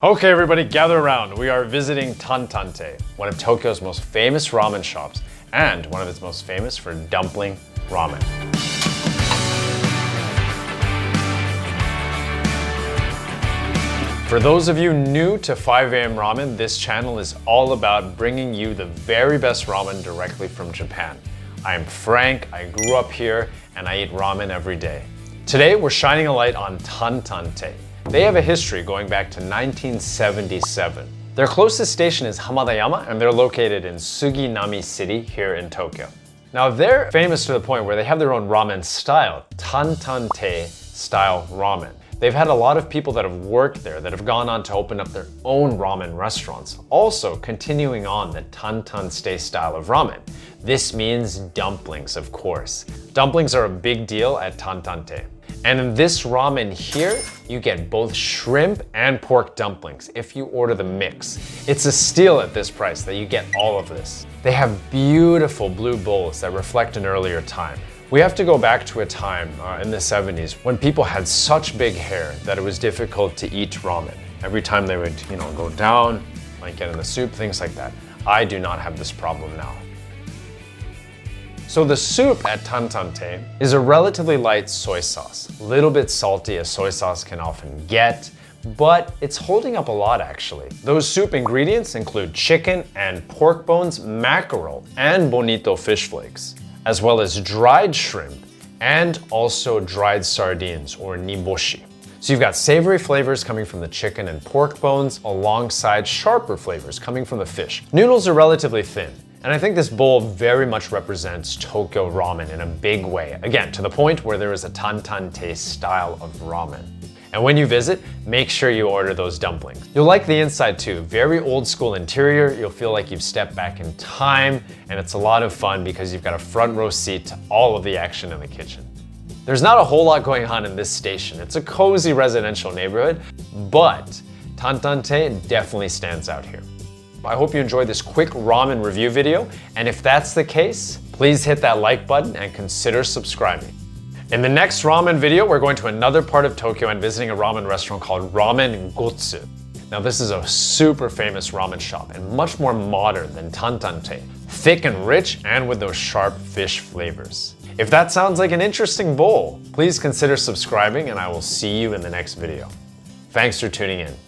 Okay everybody, gather around. We are visiting Tantantei, one of Tokyo's most famous ramen shops, and one of its most famous for dumpling ramen. For those of you new to 5 AM Ramen, this channel is all about bringing you the very best ramen directly from Japan. I am Frank, I grew up here, and I eat ramen every day. Today we're shining a light on Tantantei. They have a history going back to 1977. Their closest station is Hamadayama, and they're located in Suginami City here in Tokyo. Now they're famous to the point where they have their own ramen style, Tantantei style ramen. They've had a lot of people that have worked there that have gone on to open up their own ramen restaurants, also continuing on the Tantantei style of ramen. This means dumplings, of course. Dumplings are a big deal at Tantantei. And in this ramen here, you get both shrimp and pork dumplings if you order the mix. It's a steal at this price that you get all of this. They have beautiful blue bowls that reflect an earlier time. We have to go back to a time in the 70s when people had such big hair that it was difficult to eat ramen. Every time they would, go down, might get in the soup, things like that. I do not have this problem now. So the soup at Tantantei is a relatively light soy sauce, a little bit salty as soy sauce can often get, but it's holding up a lot actually. Those soup ingredients include chicken and pork bones, mackerel, and bonito fish flakes, as well as dried shrimp and also dried sardines or niboshi. So you've got savory flavors coming from the chicken and pork bones alongside sharper flavors coming from the fish. Noodles are relatively thin. And I think this bowl very much represents Tokyo ramen in a big way. Again, to the point where there is a Tantantei style of ramen. And when you visit, make sure you order those dumplings. You'll like the inside too. Very old school interior. You'll feel like you've stepped back in time, and it's a lot of fun because you've got a front row seat to all of the action in the kitchen. There's not a whole lot going on in this station. It's a cozy residential neighborhood, but Tantantei definitely stands out here. I hope you enjoyed this quick ramen review video, and if that's the case, please hit that like button and consider subscribing. In the next ramen video, we're going to another part of Tokyo and visiting a ramen restaurant called Ramen Gotsu. Now this is a super famous ramen shop and much more modern than Tantantei, thick and rich and with those sharp fish flavors. If that sounds like an interesting bowl, please consider subscribing and I will see you in the next video. Thanks for tuning in.